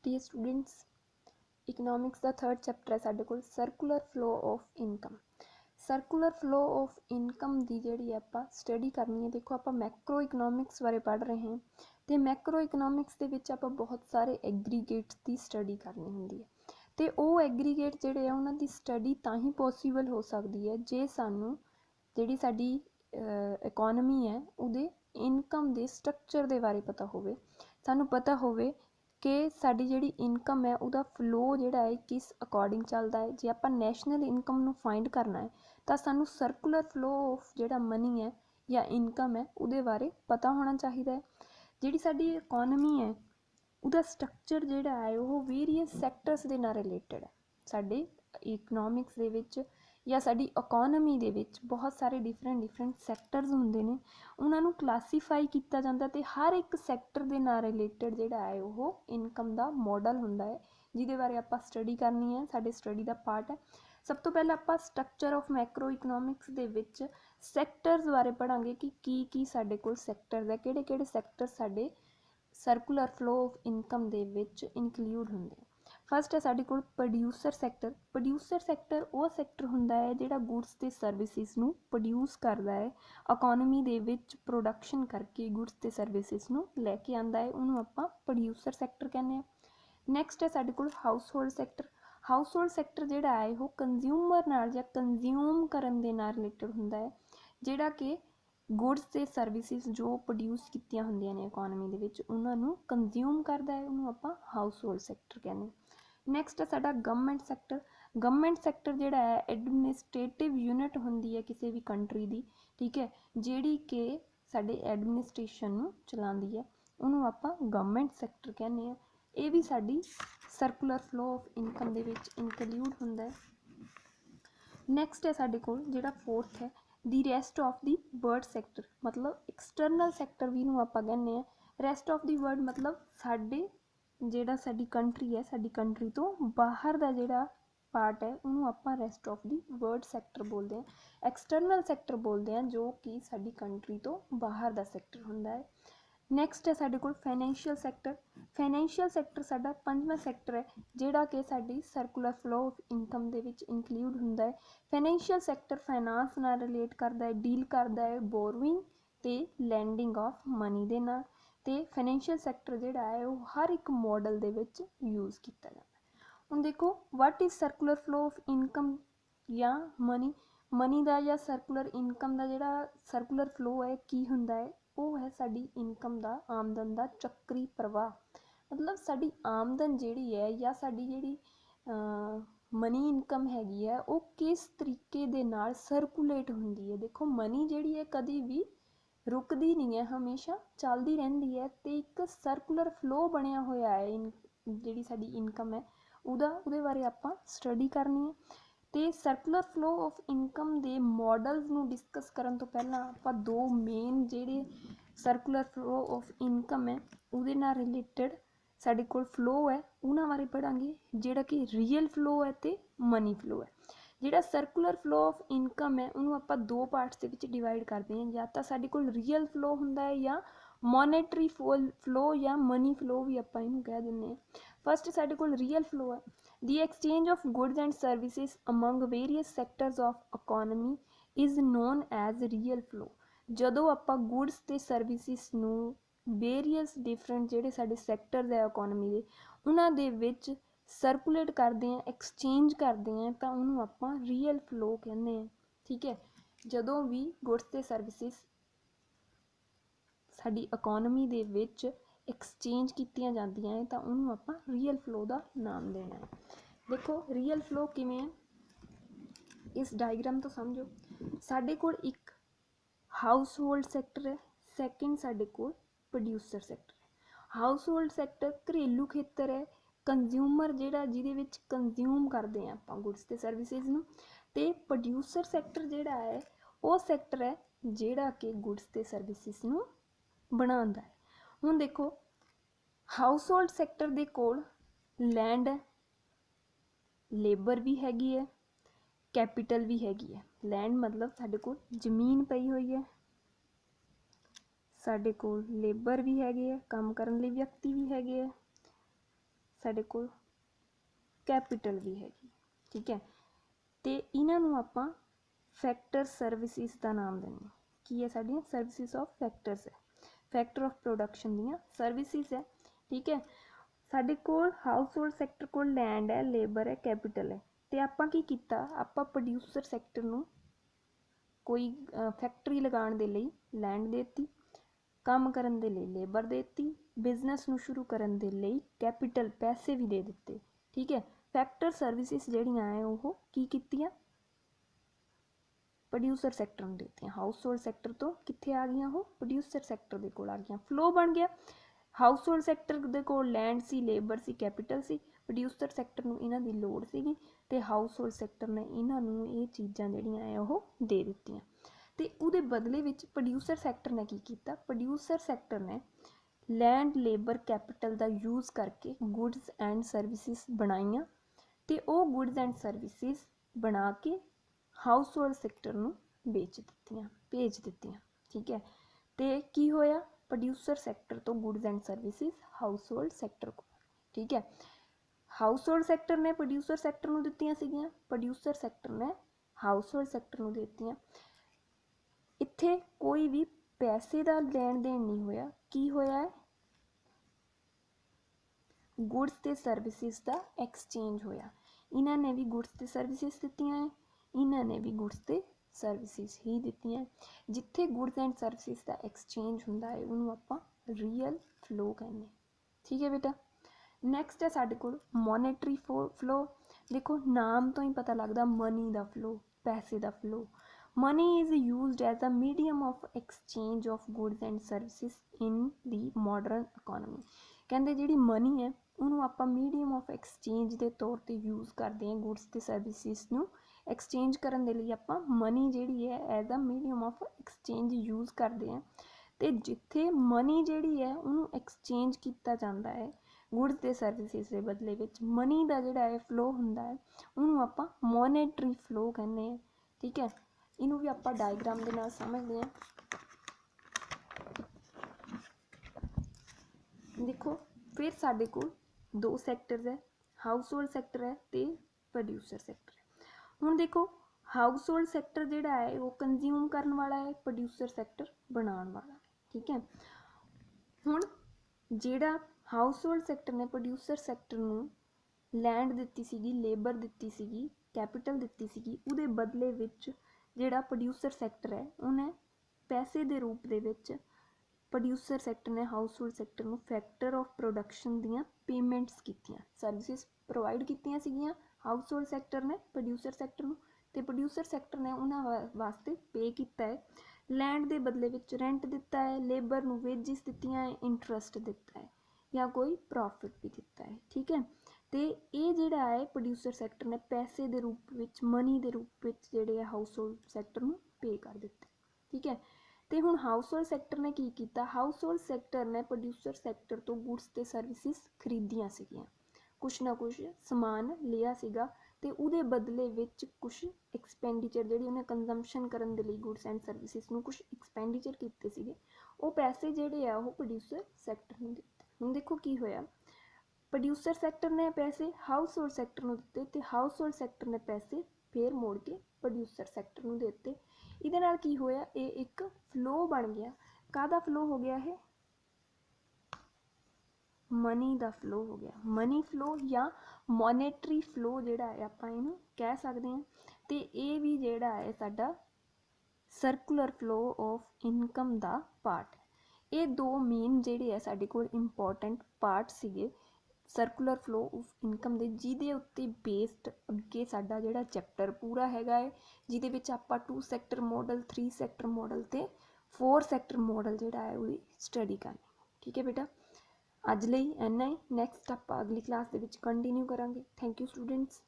Dear students economics का third chapter है साडे कोल circular flow of income. Circular flow of income की जिहड़ी आपां स्टडी करनी है। देखो आपां मैक्रो इकनॉमिक्स बारे पढ़ रहे हैं तो मैक्रो इकनॉमिक्स दे विच आपां बहुत सारे एग्रीगेट्स की स्टडी करनी हुंदी है तो वो एग्रीगेट जिहड़े आ उन्हां दी स्टडी तां ही पॉसीबल हो सकती है जे सानूं जिहड़ी साडी इकोनॉमी है उहदे इनकम दे स्ट्रक्चर दे बारे पता होवे, सानूं पता होवे कि साडी जिहड़ी इनकम है उहदा फ्लो जिहड़ा है किस अकॉर्डिंग चलदा है। जे आपां नैशनल इनकम नूं फाइंड करना है तो सानूं सर्कुलर फ्लो ऑफ जिहड़ा मनी है या इनकम है उहदे बारे पता होना चाहिए है। जिहड़ी साडी इकोनॉमी है उहदा स्ट्रक्चर जिहड़ा है वो वेरीअस सैक्टर्स दे नाल रिलेटेड है। साडे इकनॉमिक्स दे विच या साडी इकोनॉमी दे विच बहुत सारे डिफरेंट सैक्टर्स हुंदे ने, उन्हां नूं क्लासीफाई किया जाता ते हर एक सैक्टर दे नाल रिलेटेड जिहड़ा है वो इनकम दा मॉडल हुंदा है जिहदे बारे आपां स्टडी करनी है, साडे स्टडी दा पार्ट है। सब तो पहले आपां structure of macro economics they which sectors बारे पढ़ांगे कि की साडे कोल सैक्टर्स है, किहड़े-किहड़े सैक्टर साडे सर्कुलर फ्लो ऑफ इनकम दे विच इनकलूड हुंदे। फस्ट है साडे कोल प्रोड्यूसर सैक्टर। प्रोड्यूसर सैक्टर वो सैक्टर हुंदा है जिहड़ा गुड्स ते सर्विसिस नूं प्रोड्यूस करदा है, इकोनॉमी दे विच प्रोडक्शन करके गुड्स ते सर्विसिस नूं लैके आंदा है, उहनूं आपां प्रोड्यूसर सैक्टर कहने आ। नैक्सट है साडे कोल household sector. Household sector जिहड़ा है वो कंज्यूमर नाल जां कंज्यूम करन दे नाल रिलेटेड हुंदा है, जिहड़ा कि गुड्स ते सर्विसिस जो प्रोड्यूस कीतियां हुंदियां ने इकोनॉमी दे विच उहनां नूं कंज्यूम करदा है, उहनूं आपां हाउस होल्ड सैक्टर कहने। नैक्सट है साडा गवर्नमेंट सैक्टर। गवर्नमेंट सैक्टर जिहड़ा है एडमिनिस्ट्रेटिव यूनिट हुंदी है किसी भी कंट्री दी, ठीक है, जिहड़ी कि साडे एडमिनिस्ट्रेशन नूं चलांदी है, उहनूं आपां गवर्नमेंट सैक्टर कहने आ। ये भी साडी सर्कुलर फ्लो ऑफ इनकम दे विच इनकलूड हुंदा है। नैक्सट है साडे कोल जिहड़ा फोर्थ है the rest of the world sector, मतलब एक्सटर्नल सैक्टर भी नूं आपां कहने आ। रैस्ट ऑफ दी वर्ल्ड मतलब साडे जिहड़ा साडी कंट्री है, साडी कंट्री तो बाहर दा जिहड़ा पार्ट है उहनूं आपां rest of the world sector बोलदे हैं। एक्सटर्नल सैक्टर बोलदे हैं जो कि साडी कंट्री तो बाहर दा सैक्टर हुंदा है। नैक्सट है साडे कोल फाइनैंशियल सैक्टर। फाइनैंशियल सैक्टर साडा पंजवां सैक्टर है जिहड़ा कि साडी सर्कुलर फ्लो ऑफ इनकम दे विच इनकलूड हुंदा है। फाइनैंशियल सैक्टर फाइनांस नाल रिलेट करदा है, डील करदा है बोरोइंग ते लैंडिंग ऑफ मनी दे नाल। ते फाइनैंशियल सैक्टर जिहड़ा है वो हर एक मॉडल दे विच यूज़ किया जाता है। हुण देखो what is circular flow of income या मनी दा या सर्कुलर इनकम दा जिहड़ा सर्कुलर फ्लो है की हुंदा है, वो है साडी इनकम दा आमदन दा चक्री प्रवाह। मतलब साडी आमदन जिहड़ी है या साडी जिहड़ी मनी इनकम हैगी है वो किस तरीके दे नाल सर्कुलेट हुंदी है। देखो मनी जिहड़ी है कदी भी रुकदी नहीं है, हमेशा चलदी रहिंदी है ते एक सर्कुलर फ्लो बनिया होया है। जिहड़ी साडी इनकम है उहदे बारे आपां स्टडी करनी है। ते circular flow of income they models नूं डिस्कस करन तो पहलां आपां दो मेन जिहड़े सर्कुलर फ्लो ऑफ इनकम है उहदे नाल रिलेटेड साडे कोल फ्लो है उहनां बारे पढ़ांगे, जिहड़ा कि रियल फ्लो है ते मनी फ्लो है। जिहड़ा सर्कुलर फ्लो ऑफ इनकम है उहनूं आपां दो पार्ट्स दे विच डिवाइड करदे हां, या तां साडे कोल रियल फ्लो हुंदा है या मॉनेटरी फ्लो या मनी फ्लो भी आपां इहनूं कह दिंदे हां। फस्ट साडे कोल रियल फ्लो है the exchange of goods and services among various sectors of economy is known as real flow. जदों आपां गुड्स ते सर्विसिज नूं वेरीअस डिफरेंट जिहड़े साडे सैक्टर्स है इकोनॉमी दे उन्हां दे विच सर्कुलेट करते हैं, एक्सचेंज करते हैं, तो उन्होंने आपां रियल फ्लो कहते हैं, ठीक है। जदों भी गुड्स ते services sari economy they which exchange कीतियां जांदियां हैं तो उन्होंने आपां रियल फ्लो का नाम देना है। देखो रियल फ्लो किवें है, इस डायग्राम तो समझो। साडे कोल एक हाउस होल्ड सैक्टर है, सैकेंड साडे कोल प्रोड्यूसर सैक्टर है। हाउस होल्ड सैक्टर घरेलू खेतर है, कंज्यूमर जिहड़ा जिहदे विच कंज्यूम करते हैं आपां गुड्स ते सर्विसिज नूं। ते प्रोड्यूसर सैक्टर जिहड़ा है वो सैक्टर है जिहड़ा कि गुड्स ते सर्विसिज नूं बनांदा है। हुण देखो हाउस होल्ड सैक्टर दे कोल लैंड है, लेबर भी हैगी है, कैपीटल भी हैगी है। लैंड मतलब साडे कोल जमीन पई हुई है, साडे कोल लेबर भी हैगे है, काम करन लई व्यक्ति भी हैगे है, साडे कोल कैपिटल भी हैगी, ठीक है। तो इन्हां नूं आपां फैक्टर सर्विसिस का नाम देंगे। की है साडियां सर्विसिस ऑफ फैक्टर्स है, फैक्टर ऑफ प्रोडक्शन दियां सर्विसिस है, ठीक है। साडे कोल हाउस होल्ड सैक्टर कोल लैंड है, लेबर है, कैपिटल है। तो आपां की कीता, आपां प्रोड्यूसर सैक्टर नूं कोई फैक्टरी लगाउण दे लई लैंड देती, काम करन दे लई लेबर देती, बिजनेस नूं शुरू करन दे लई कैपिटल पैसे भी दे दिते, ठीक है। फैक्टर सर्विसिस जिहड़ियां है ओह की कीतियां, प्रोड्यूसर सैक्टर नूं देतियां। हाउस होल्ड सैक्टर तो कित्थे आ गईयां, ओह प्रोड्यूसर सैक्टर दे कोल आ गईयां। फ्लो बन गया, हाउस होल्ड सैक्टर दे कोल लैंड सी, लेबर सी, कैपिटल सी, प्रोड्यूसर सैक्टर नूं इन्हां दी लोड़ सीगी ते हाउस होल्ड सैक्टर ने इन्हां नूं ये चीज़ां जिहड़ियां है ओह दे दित्तियां। ते उहदे बदले विच प्रोड्यूसर सैक्टर ने की कीता, प्रोड्यूसर सैक्टर ने लैंड, लेबर, कैपिटल का यूज़ करके गुड्स एंड सर्विसिस बनाईयां ते ओह गुड्स एंड सर्विसिस बना के हाउस होल्ड सैक्टर नूं बेच दित्तियां, भेज दित्तियां, ठीक है। तो की होया, प्रोड्यूसर सैक्टर तो goods and services house hold sector को, ठीक है। हाउस होल्ड सैक्टर ने प्रोड्यूसर सैक्टर नूं दित्तियां सीगियां, प्रोड्यूसर सैक्टर ने हाउस होल्ड सैक्टर नूं दित्तियां। इत्थे कोई भी पैसे का लैण देण नहीं होया, की होया है, गुड्स ते सर्विसिस का एक्सचेंज होया। इन्हां ने भी गुड्स ते सर्विसिस दित्तियां है, इन्हां ने भी गुड्स ते सर्विसिस ही दित्तियां है। जिथे गुड्स एंड सर्विसिस का एक्सचेंज हुंदा है उहनूं आपां रियल फ्लो कहने, ठीक है बेटा। नैक्सट है साडे कोल मॉनेटरी फ्लो। देखो नाम तो ही पता लगदा, मनी दा फ्लो, पैसे दा flow. Money is used as a medium of exchange of goods and services in the modern economy. कहंदे जिहड़ी मनी है उन्होंने आप मीडियम ऑफ एक्सचेंज के तौर पर यूज़ करते हैं, गुड्स ते सर्विसिस नूं एक्सचेंज करन दे लई आपां मनी जिहड़ी है as a medium of exchange use करते हैं। तो जिथे मनी जिहड़ी है उन्होंने एक्सचेंज किया जाता है गुड्स ते सर्विसिस के बदले विच मनी का जिहड़ा है फ्लो हुंदा है उन्होंने आपां मॉनेटरी फ्लो कहने हैं, ठीक है। इनू भी आपां डायग्राम दे नाल समझते हैं। देखो फिर साडे कोल दो सैक्टर्स है, हाउस होल्ड सैक्टर है तो प्रोड्यूसर सैक्टर है। हुण देखो हाउस होल्ड सैक्टर जिहड़ा है वो कंज्यूम करने वाला है, प्रोड्यूसर सैक्टर बनाने वाला है, ठीक है। हुण जिहड़ा हाउस होल्ड सैक्टर ने प्रोड्यूसर सैक्टर नूं लैंड दित्ती सीगी, लेबर दित्ती सीगी, कैपिटल दित्ती सीगी, उहदे बदले विच जिहड़ा प्रोड्यूसर सैक्टर है उन्हें पैसे दे रूप दे विच प्रोड्यूसर सैक्टर ने हाउस होल्ड सैक्टर नूं फैक्टर ऑफ प्रोडक्शन दियां पेमेंट्स कीतियां, सर्विसिस प्रोवाइड कीतियां सीगियां हाउस होल्ड सैक्टर ने प्रोड्यूसर सैक्टर नूं, ते प्रोड्यूसर सैक्टर ने उन्हां वास्ते पे कीता है, लैंड दे बदले विच रेंट दिता है, लेबर नूं वेजिस दित्तियां है, इंटरस्ट दिता है या कोई प्रॉफिट भी दिता है, ठीक है। तो ये जिहड़ा है प्रोड्यूसर सैक्टर ने पैसे दे रूप विच मनी दे रूप विच जिहड़े हाउस होल्ड सैक्टर नूं पे कर दिते, ठीक है। तो हुण हाउस होल्ड सैक्टर ने की कीता, हाउस होल्ड सैक्टर ने प्रोड्यूसर सैक्टर तो गुड्स ते सर्विसिस खरीदियां सीगियां, कुछ ना कुछ समान लिया सीगा ते उहदे बदले विच कुछ एक्सपेंडिचर जिहड़ी उन्हें कंजम्पशन करन दे लई गुड्स एंड सर्विसिस नूं कुछ एक्सपेंडिचर कीते सीगे, वो पैसे जिहड़े आ वो प्रोड्यूसर सैक्टर नूं दित्ते। हुण देखो की होया, प्रोड्यूसर सैक्टर ने पैसे हाउस होल्ड सैक्टर नूं दित्ते ते हाउस होल्ड सैक्टर ने पैसे फिर मोड़ के प्रोड्यूसर सैक्टर नूं दित्ते। इहदे नाल की होया, ये एक फ्लो बन गया, काहदा फ्लो हो गया है, मनी दा फ्लो हो गया। मनी फ्लो या मॉनेटरी फ्लो जिहड़ा है आपां इहनूं कह सकदे हां। ते ये भी जिहड़ा है साडा सर्कुलर फ्लो ऑफ इनकम दा पार्ट है। ये दो मेन जिहड़े है साडे कोल इंपॉर्टेंट पार्ट सीगे सर्कुलर फ्लो ऑफ इनकम दे, जिहदे उत्ते बेस्ड अगे साडा जिहड़ा चैप्टर पूरा हैगा है, जिहदे विच आपां 2 सैक्टर मॉडल, 3 सैक्टर मॉडल ते 4 सैक्टर मॉडल जिहड़ा है उहदी स्टडी करनी, ठीक है बेटा। अज लई इन्ना ही, नैक्सट आपां अगली क्लास दे विच कंटिन्यू करांगे। Thank you students.